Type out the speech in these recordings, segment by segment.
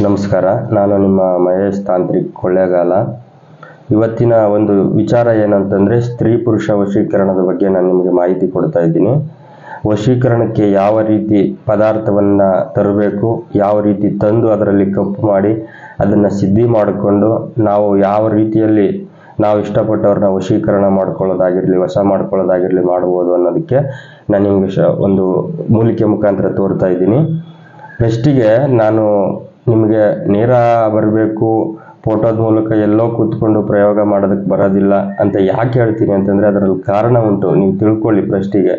ನಮಸ್ಕಾರ, ನಾನು ನಿಮ್ಮ ಮಹೇಶ್ ತಾಂತ್ರಿಕ್ ಕೊಳ್ಳೇಗಾಲ. ಇವತ್ತಿನ ಒಂದು ವಿಚಾರ ಏನಂತಂದರೆ, ಸ್ತ್ರೀ ಪುರುಷ ವಶೀಕರಣದ ಬಗ್ಗೆ ನಾನು ನಿಮಗೆ ಮಾಹಿತಿ ಕೊಡ್ತಾ ಇದ್ದೀನಿ. ವಶೀಕರಣಕ್ಕೆ ಯಾವ ರೀತಿ ಪದಾರ್ಥವನ್ನು ತರಬೇಕು, ಯಾವ ರೀತಿ ತಂದು ಅದರಲ್ಲಿ ಕಪ್ಪು ಮಾಡಿ ಅದನ್ನು ಸಿದ್ಧಿ ಮಾಡಿಕೊಂಡು ನಾವು ಯಾವ ರೀತಿಯಲ್ಲಿ ನಾವು ಇಷ್ಟಪಟ್ಟವ್ರನ್ನ ವಶೀಕರಣ ಮಾಡ್ಕೊಳ್ಳೋದಾಗಿರಲಿ, ವಶ ಮಾಡ್ಕೊಳ್ಳೋದಾಗಿರಲಿ ಮಾಡ್ಬೋದು ಅನ್ನೋದಕ್ಕೆ ನಾನು ನಿಮಗೆ ಒಂದು ಮೂಲಿಕೆ ಮುಖಾಂತರ ತೋರ್ತಾ ಇದ್ದೀನಿ. ಫಸ್ಟಿಗೆ ನಾನು ನಿಮಗೆ ನೇರ ಬರಬೇಕು, ಫೋಟೋದ ಮೂಲಕ ಎಲ್ಲೋ ಕೂತ್ಕೊಂಡು ಪ್ರಯೋಗ ಮಾಡೋದಕ್ಕೆ ಬರೋದಿಲ್ಲ ಅಂತ ಯಾಕೆ ಹೇಳ್ತೀನಿ ಅಂತಂದರೆ, ಅದರಲ್ಲಿ ಕಾರಣ ಉಂಟು. ನೀವು ತಿಳ್ಕೊಳ್ಳಿ. ಫಸ್ಟಿಗೆ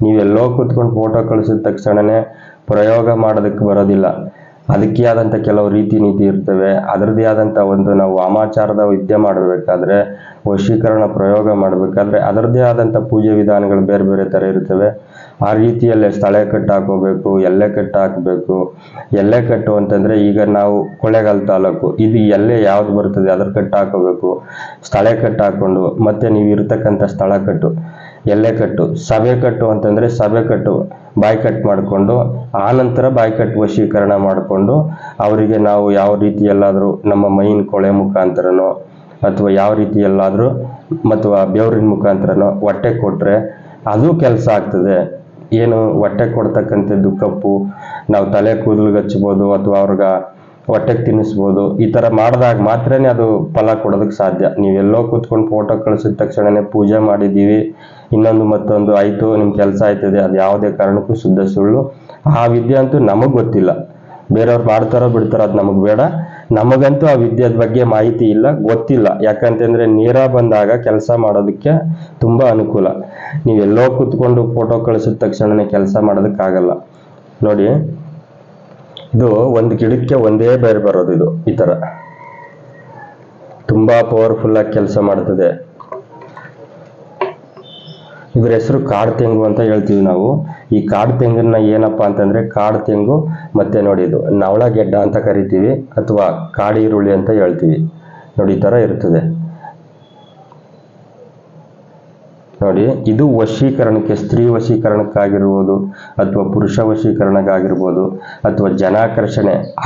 ನೀವೆಲ್ಲೋ ಕೂತ್ಕೊಂಡು ಫೋಟೋ ಕಳಿಸಿದ ತಕ್ಷಣವೇ ಪ್ರಯೋಗ ಮಾಡೋದಕ್ಕೆ ಬರೋದಿಲ್ಲ. ಅದಕ್ಕೆ ಆದಂಥ ಕೆಲವು ರೀತಿ ನೀತಿ ಇರ್ತವೆ. ಅದರದ್ದೇ ಆದಂಥ ಒಂದು ನಾವು ವಾಮಾಚಾರದ ವಿದ್ಯೆ ಮಾಡಬೇಕಾದ್ರೆ, ವಶೀಕರಣ ಪ್ರಯೋಗ ಮಾಡಬೇಕಾದ್ರೆ ಅದರದ್ದೇ ಆದಂಥ ಪೂಜೆ ವಿಧಾನಗಳು ಬೇರೆ ಬೇರೆ ಥರ ಇರ್ತವೆ. ಆ ರೀತಿಯಲ್ಲೇ ಸ್ಥಳೆ ಕಟ್ಟು ಹಾಕೋಬೇಕು, ಎಲ್ಲೆ ಕಟ್ಟು ಹಾಕಬೇಕು. ಎಲ್ಲೆ ಕಟ್ಟು ಅಂತಂದರೆ, ಈಗ ನಾವು ಕೊಳ್ಳೇಗಾಲ ತಾಲೂಕು, ಇದು ಎಲ್ಲೆ ಯಾವ್ದು ಬರ್ತದೆ ಅದರ ಕಟ್ಟು ಹಾಕೋಬೇಕು. ಸ್ಥಳೆ ಕಟ್ಟು ಹಾಕ್ಕೊಂಡು ಮತ್ತೆ ನೀವು ಇರ್ತಕ್ಕಂಥ ಸ್ಥಳ ಕಟ್ಟು, ಎಲ್ಲೆ ಕಟ್ಟು. ಸಭೆ ಕಟ್ಟು ಅಂತಂದರೆ ಸಭೆ ಕಟ್ಟು ಬಾಯಿ ಕಟ್ ಮಾಡಿಕೊಂಡು ಆನಂತರ ಬಾಯಿ ಕಟ್ಟು ವಶೀಕರಣ ಮಾಡಿಕೊಂಡು ಅವರಿಗೆ ನಾವು ಯಾವ ರೀತಿ ಎಲ್ಲಾದರೂ ನಮ್ಮ ಮೈನ್ ಕೊಳೆ ಮುಖಾಂತರನೋ ಅಥವಾ ಯಾವ ರೀತಿ ಎಲ್ಲಾದರೂ ಮತ್ತು ಬೆವರಿನ ಮುಖಾಂತರನೋ ಹೊಟ್ಟೆ ಕೊಟ್ಟರೆ ಅದು ಕೆಲಸ ಆಗ್ತದೆ. ಏನು ಹೊಟ್ಟೆ ಕೊಡ್ತಕ್ಕಂಥದ್ದು ಕಪ್ಪು, ನಾವು ತಲೆ ಕೂದಲಿಗೆ ಹಚ್ಬೋದು ಅಥವಾ ಅವ್ರಿಗೆ ಹೊಟ್ಟೆಗೆ ತಿನ್ನಿಸ್ಬೋದು. ಈ ಥರ ಮಾಡಿದಾಗ ಮಾತ್ರನೇ ಅದು ಫಲ ಕೊಡೋದಕ್ಕೆ ಸಾಧ್ಯ. ನೀವೆಲ್ಲೋ ಕೂತ್ಕೊಂಡು ಫೋಟೋ ಕಳಿಸಿದ ತಕ್ಷಣವೇ ಪೂಜೆ ಮಾಡಿದ್ದೀವಿ, ಇನ್ನೊಂದು ಮತ್ತೊಂದು ಆಯಿತು, ನಿಮ್ಮ ಕೆಲಸ ಆಯ್ತದೆ, ಅದು ಯಾವುದೇ ಕಾರಣಕ್ಕೂ ಶುದ್ಧ ಸುಳ್ಳು. ಆ ವಿದ್ಯೆ ಅಂತೂ ನಮಗೆ ಗೊತ್ತಿಲ್ಲ. ಬೇರೆಯವ್ರು ಮಾಡ್ತಾರೋ ಬಿಡ್ತಾರೋ ಅದು ನಮಗೆ ಬೇಡ. ನಮಗಂತೂ ಆ ವಿದ್ಯೆದ ಬಗ್ಗೆ ಮಾಹಿತಿ ಇಲ್ಲ, ಗೊತ್ತಿಲ್ಲ. ಯಾಕಂತಂದರೆ ನೇರ ಬಂದಾಗ ಕೆಲಸ ಮಾಡೋದಕ್ಕೆ ತುಂಬ ಅನುಕೂಲ. ನೀವೆಲ್ಲೋ ಕೂತ್ಕೊಂಡು ಫೋಟೋ ಕಳಿಸಿದ ತಕ್ಷಣವೇ ಕೆಲಸ ಮಾಡೋದಕ್ಕಾಗಲ್ಲ. ನೋಡಿ, ಇದು ಒಂದು ಗಿಡಕ್ಕೆ ಒಂದೇ ಬೇರೆ ಬರೋದು. ಇದು ಈ ಥರ ತುಂಬ ಪವರ್ಫುಲ್ಲಾಗಿ ಕೆಲಸ ಮಾಡ್ತದೆ. ಇದ್ರ ಹೆಸರು ಕಾಡು ತೆಂಗು ಅಂತ ಹೇಳ್ತೀವಿ ನಾವು. ಈ ಕಾಡು ತೆಂಗನ್ನ ಏನಪ್ಪಾ ಅಂತಂದ್ರೆ, ಕಾಡು ತೆಂಗು ಮತ್ತೆ ನೋಡಿ ಇದು ನವಳ ಗೆಡ್ಡ ಅಂತ ಕರಿತೀವಿ ಅಥವಾ ಕಾಡು ಈರುಳ್ಳಿ ಅಂತ ಹೇಳ್ತೀವಿ. ನೋಡಿ, ಈ ಥರ ಇರ್ತದೆ. ನೋಡಿ, ಇದು ವಶೀಕರಣಕ್ಕೆ, ಸ್ತ್ರೀ ವಶೀಕರಣಕ್ಕಾಗಿರ್ಬೋದು ಅಥವಾ ಪುರುಷ ವಶೀಕರಣಕ್ಕಾಗಿರ್ಬೋದು ಅಥವಾ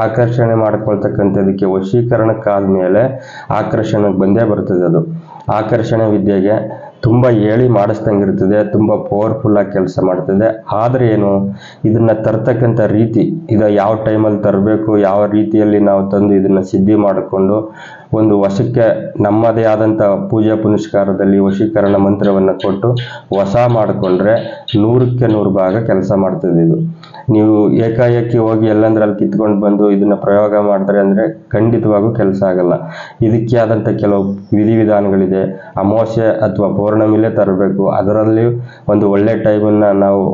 ಆಕರ್ಷಣೆ ಮಾಡ್ಕೊಳ್ತಕ್ಕಂಥದಕ್ಕೆ ವಶೀಕರಣಕ್ಕಾದ್ಮೇಲೆ ಆಕರ್ಷಣೆಗೆ ಬಂದೇ ಬರ್ತದೆ. ಅದು ಆಕರ್ಷಣೆ ವಿದ್ಯೆಗೆ ತುಂಬ ಹೇಳಿ ಮಾಡಿಸ್ದಂಗಿರ್ತದೆ, ತುಂಬ ಪವರ್ಫುಲ್ಲಾಗಿ ಕೆಲಸ ಮಾಡ್ತದೆ. ಆದರೆ ಏನು, ಇದನ್ನ ತರ್ತಕ್ಕಂಥ ರೀತಿ, ಇದು ಯಾವ ಟೈಮಲ್ಲಿ ತರಬೇಕು, ಯಾವ ರೀತಿಯಲ್ಲಿ ನಾವು ತಂದು ಇದನ್ನು ಸಿದ್ಧಿ ಮಾಡಿಕೊಂಡು ಒಂದು ವಶಕ್ಕೆ ನಮ್ಮದೇ ಆದಂಥ ಪೂಜೆ ಪುನಸ್ಕಾರದಲ್ಲಿ ವಶೀಕರಣ ಮಂತ್ರವನ್ನು ಕೊಟ್ಟು ವಶ ಮಾಡಿಕೊಂಡ್ರೆ 100ಕ್ಕೆ 100 ಭಾಗ ಕೆಲಸ ಮಾಡ್ತದೆ. ಇದು ನೀವು ಏಕಾಏಕಿ ಹೋಗಿ ಎಲ್ಲಂದ್ರಲ್ಲಿ ಕಿತ್ಕೊಂಡು ಬಂದು ಇದನ್ನು ಪ್ರಯೋಗ ಮಾಡಿದ್ರೆ ಅಂದರೆ ಖಂಡಿತವಾಗೂ ಕೆಲಸ ಆಗಲ್ಲ. ಇದಕ್ಕೆ ಆದಂಥ ಕೆಲವು ವಿಧಿವಿಧಾನಗಳಿದೆ. ಅಮಾವಾಸ್ಯೆ ಅಥವಾ ಪೌರ್ಣಮಿಲೇ ತರಬೇಕು. ಅದರಲ್ಲಿ ಒಂದು ಒಳ್ಳೆ ಟೈಮನ್ನು ನಾವು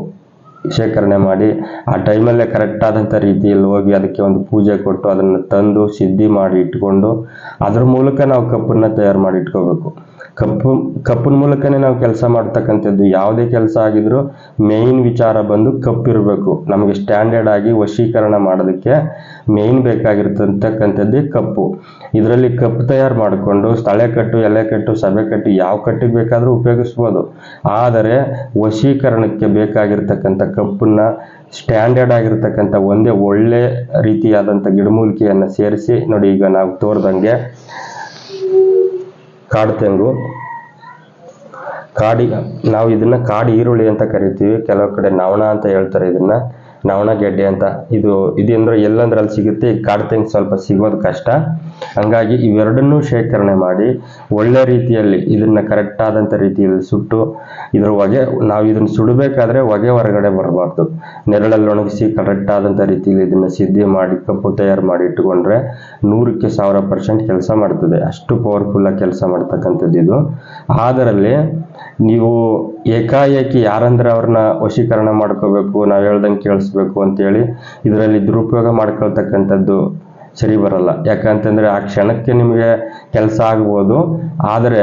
ಶೇಖರಣೆ ಮಾಡಿ ಆ ಟೈಮಲ್ಲೇ ಕರೆಕ್ಟ್ ಆದಂಥ ರೀತಿಯಲ್ಲಿ ಹೋಗಿ ಅದಕ್ಕೆ ಒಂದು ಪೂಜೆ ಕೊಟ್ಟು ಅದನ್ನು ತಂದು ಸಿದ್ಧಿ ಮಾಡಿ ಇಟ್ಕೊಂಡು ಅದ್ರ ಮೂಲಕ ನಾವು ಕಪ್ಪನ್ನು ತಯಾರು ಮಾಡಿ ಇಟ್ಕೋಬೇಕು. ಕಪ್ಪಿನ ಮೂಲಕನೇ ನಾವು ಕೆಲಸ ಮಾಡ್ತಕ್ಕಂಥದ್ದು. ಯಾವುದೇ ಕೆಲಸ ಆಗಿದ್ರು ಮೇಯ್ನ್ ವಿಚಾರ ಬಂದು ಕಪ್ಪಿರಬೇಕು. ನಮಗೆ ಸ್ಟ್ಯಾಂಡರ್ಡ್ ಆಗಿ ವಶೀಕರಣ ಮಾಡೋದಕ್ಕೆ ಮೇಯ್ನ್ ಬೇಕಾಗಿರ್ತಕ್ಕಂಥದ್ದೇ ಕಪ್ಪು. ಇದರಲ್ಲಿ ಕಪ್ಪು ತಯಾರು ಮಾಡಿಕೊಂಡು ಸ್ಥಳೆ ಕಟ್ಟು, ಎಲೆ ಕಟ್ಟು, ಸಭೆ ಕಟ್ಟು ಯಾವ ಕಟ್ಟಿಗೆ ಬೇಕಾದರೂ ಉಪಯೋಗಿಸ್ಬೋದು. ಆದರೆ ವಶೀಕರಣಕ್ಕೆ ಬೇಕಾಗಿರ್ತಕ್ಕಂಥ ಕಪ್ಪನ್ನ ಸ್ಟ್ಯಾಂಡರ್ಡ್ ಆಗಿರ್ತಕ್ಕಂಥ ಒಂದೇ ಒಳ್ಳೆ ರೀತಿಯಾದಂಥ ಗಿಡಮೂಲಿಕೆಯನ್ನು ಸೇರಿಸಿ ನೋಡಿ, ಈಗ ನಾವು ತೋರ್ದಂಗೆ ಕಾಡು ತೆಂಗು, ನಾವು ಇದನ್ನ ಕಾಡು ಈರುಳ್ಳಿ ಅಂತ ಕರಿತೀವಿ. ಕೆಲವು ಕಡೆ ನವಣ ಅಂತ ಹೇಳ್ತಾರೆ, ಇದನ್ನ ನವಣ ಗೆಡ್ಡೆ ಅಂತ. ಇದಂದ್ರೆ ಎಲ್ಲಂದ್ರಲ್ಲಿ ಸಿಗುತ್ತೆ. ಈ ಕಾಡು ತೆಂಗು ಸ್ವಲ್ಪ ಸಿಗೋದು ಕಷ್ಟ. ಹಂಗಾಗಿ ಇವೆರಡನ್ನೂ ಶೇಖರಣೆ ಮಾಡಿ ಒಳ್ಳೆ ರೀತಿಯಲ್ಲಿ ಇದನ್ನ ಕರೆಕ್ಟ್ ಆದಂಥ ರೀತಿಯಲ್ಲಿ ಸುಟ್ಟು ಇದ್ರ ಹೊಗೆ, ನಾವು ಇದನ್ನು ಸುಡಬೇಕಾದ್ರೆ ಹೊಗೆ ಹೊರಗಡೆ ಬರಬಾರ್ದು. ನೆರಳಲ್ಲಿ ಒಣಗಿಸಿ ಕರೆಕ್ಟ್ ಆದಂಥ ರೀತಿಯಲ್ಲಿ ಇದನ್ನ ಸಿದ್ಧಿ ಮಾಡಿ ಕಪ್ಪು ತಯಾರು ಮಾಡಿ ಇಟ್ಕೊಂಡ್ರೆ 100ಕ್ಕೆ 1000% ಕೆಲಸ ಮಾಡ್ತದೆ. ಅಷ್ಟು ಪವರ್ಫುಲ್ಲಾಗಿ ಕೆಲಸ ಮಾಡ್ತಕ್ಕಂಥದ್ದು ಇದು. ಅದರಲ್ಲಿ ನೀವು ಏಕಾಏಕಿ ಯಾರಂದ್ರೆ ಅವ್ರನ್ನ ವಶೀಕರಣ ಮಾಡ್ಕೋಬೇಕು, ನಾವು ಹೇಳ್ದಂಗೆ ಕೇಳಿಸ್ಬೇಕು ಅಂತೇಳಿ ಇದರಲ್ಲಿ ದುರುಪಯೋಗ ಮಾಡ್ಕೊಳ್ತಕ್ಕಂಥದ್ದು ಸರಿ ಬರಲ್ಲ. ಯಾಕಂತಂದ್ರೆ ಆ ಕ್ಷಣಕ್ಕೆ ನಿಮಗೆ ಕೆಲಸ ಆಗ್ಬೋದು, ಆದರೆ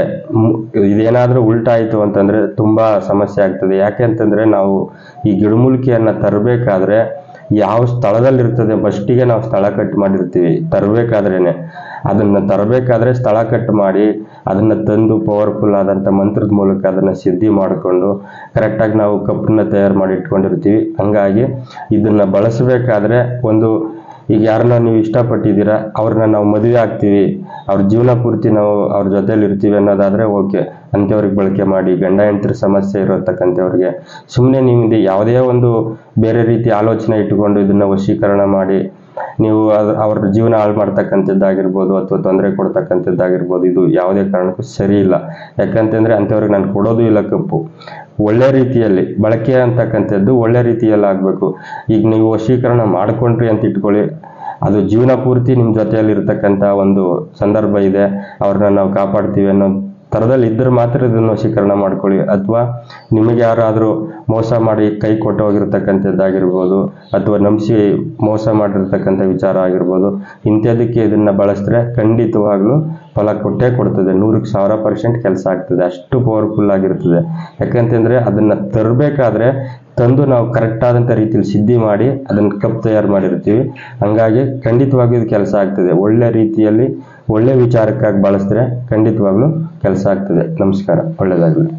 ಇದೇನಾದರೂ ಉಲ್ಟಾಯಿತು ಅಂತಂದ್ರೆ ತುಂಬಾ ಸಮಸ್ಯೆ ಆಗ್ತದೆ. ಯಾಕೆಂತಂದ್ರೆ ನಾವು ಈ ಗಿಡಮೂಲಿಕೆಯನ್ನು ತರಬೇಕಾದ್ರೆ ಯಾವ ಸ್ಥಳದಲ್ಲಿರ್ತದೆ ಫಸ್ಟಿಗೆ ನಾವು ಸ್ಥಳ ಕಟ್ ಮಾಡಿರ್ತೀವಿ. ತರಬೇಕಾದ್ರೇನೆ ಅದನ್ನು ತರಬೇಕಾದ್ರೆ ಸ್ಥಳ ಕಟ್ ಮಾಡಿ ಅದನ್ನು ತಂದು ಪವರ್ಫುಲ್ ಆದಂಥ ಮಂತ್ರದ ಮೂಲಕ ಅದನ್ನು ಸಿದ್ಧಿ ಮಾಡಿಕೊಂಡು ಕರೆಕ್ಟಾಗಿ ನಾವು ಕಪ್ಪನ್ನ ತಯಾರು ಮಾಡಿ ಇಟ್ಕೊಂಡಿರ್ತೀವಿ. ಹಂಗಾಗಿ ಇದನ್ನು ಬಳಸಬೇಕಾದ್ರೆ ಒಂದು ಈಗ ಯಾರನ್ನ ನೀವು ಇಷ್ಟಪಟ್ಟಿದ್ದೀರಾ, ಅವ್ರನ್ನ ನಾವು ಮದುವೆ ಆಗ್ತೀವಿ, ಅವ್ರ ಜೀವನ ಪೂರ್ತಿ ನಾವು ಅವ್ರ ಜೊತೆಲಿ ಇರ್ತೀವಿ ಅನ್ನೋದಾದ್ರೆ ಓಕೆ, ಅಂಥವ್ರಿಗೆ ಬಳಕೆ ಮಾಡಿ. ಗಂಡ ಹೆಂಡತಿರ ಸಮಸ್ಯೆ ಇರತಕ್ಕಂಥವ್ರಿಗೆ ಸುಮ್ಮನೆ ನಿಮ್ದು ಯಾವುದೇ ಒಂದು ಬೇರೆ ರೀತಿ ಆಲೋಚನೆ ಇಟ್ಟುಕೊಂಡು ಇದನ್ನ ವಶೀಕರಣ ಮಾಡಿ ನೀವು ಅವ್ರ ಜೀವನ ಹಾಳು ಮಾಡ್ತಕ್ಕಂಥದ್ದಾಗಿರ್ಬೋದು ಅಥವಾ ತೊಂದರೆ ಕೊಡ್ತಕ್ಕಂಥದ್ದಾಗಿರ್ಬೋದು, ಇದು ಯಾವುದೇ ಕಾರಣಕ್ಕೂ ಸರಿ ಇಲ್ಲ. ಯಾಕಂತಂದ್ರೆ ಅಂಥವ್ರಿಗೆ ನಾನು ಕೊಡೋದು ಇಲ್ಲ ಕಪ್ಪು. ಒಳ್ಳೆ ರೀತಿಯಲ್ಲಿ ಬಳಕೆ ಅಂತಕ್ಕಂಥದ್ದು ಒಳ್ಳೆ ರೀತಿಯಲ್ಲಿ ಆಗಬೇಕು. ಈಗ ನೀವು ವಶೀಕರಣ ಮಾಡ್ಕೊಂಡ್ರಿ ಅಂತ ಇಟ್ಕೊಳ್ಳಿ, ಅದು ಜೀವನ ಪೂರ್ತಿ ನಿಮ್ಮ ಜೊತೆಯಲ್ಲಿ ಇರ್ತಕ್ಕಂಥ ಒಂದು ಸಂದರ್ಭ ಇದೆ, ಅವ್ರನ್ನ ನಾವು ಕಾಪಾಡ್ತೀವಿ ಅನ್ನೋ ಥರದಲ್ಲಿ ಇದ್ರೆ ಮಾತ್ರ ಇದನ್ನು ವಶೀಕರಣ ಮಾಡ್ಕೊಳ್ಳಿ. ಅಥವಾ ನಿಮಗೆ ಯಾರಾದರೂ ಮೋಸ ಮಾಡಿ ಕೈ ಕೊಟ್ಟು ಹೋಗಿರ್ತಕ್ಕಂಥದ್ದಾಗಿರ್ಬೋದು ಅಥವಾ ನಂಬಿಸಿ ಮೋಸ ಮಾಡಿರ್ತಕ್ಕಂಥ ವಿಚಾರ ಆಗಿರ್ಬೋದು, ಇಂಥದಕ್ಕೆ ಇದನ್ನು ಬಳಸಿದ್ರೆ ಖಂಡಿತವಾಗ್ಲೂ ಫಲ ಕೊಟ್ಟೇ ಕೊಡ್ತದೆ. 100% ಕೆಲಸ ಆಗ್ತದೆ. ಅಷ್ಟು ಪವರ್ಫುಲ್ ಆಗಿರ್ತದೆ. ಯಾಕಂತಂದ್ರೆ ಅದನ್ನ ತರಬೇಕಾದ್ರೆ ತಂದು ನಾವು ಕರೆಕ್ಟ್ ಆದಂಥ ರೀತಿಯಲ್ಲಿ ಸಿದ್ಧಿ ಮಾಡಿ ಅದನ್ನು ಕಪ್ ತಯಾರು ಮಾಡಿರ್ತೀವಿ. ಹಂಗಾಗಿ ಖಂಡಿತವಾಗಿ ಇದು ಕೆಲಸ ಆಗ್ತದೆ. ಒಳ್ಳೆ ರೀತಿಯಲ್ಲಿ ಒಳ್ಳೆ ವಿಚಾರಕ್ಕಾಗಿ ಬಳಸಿದ್ರೆ ಖಂಡಿತವಾಗ್ಲೂ ಕೆಲಸ ಆಗ್ತದೆ. ನಮಸ್ಕಾರ, ಒಳ್ಳೆಯದಾಗಲಿ.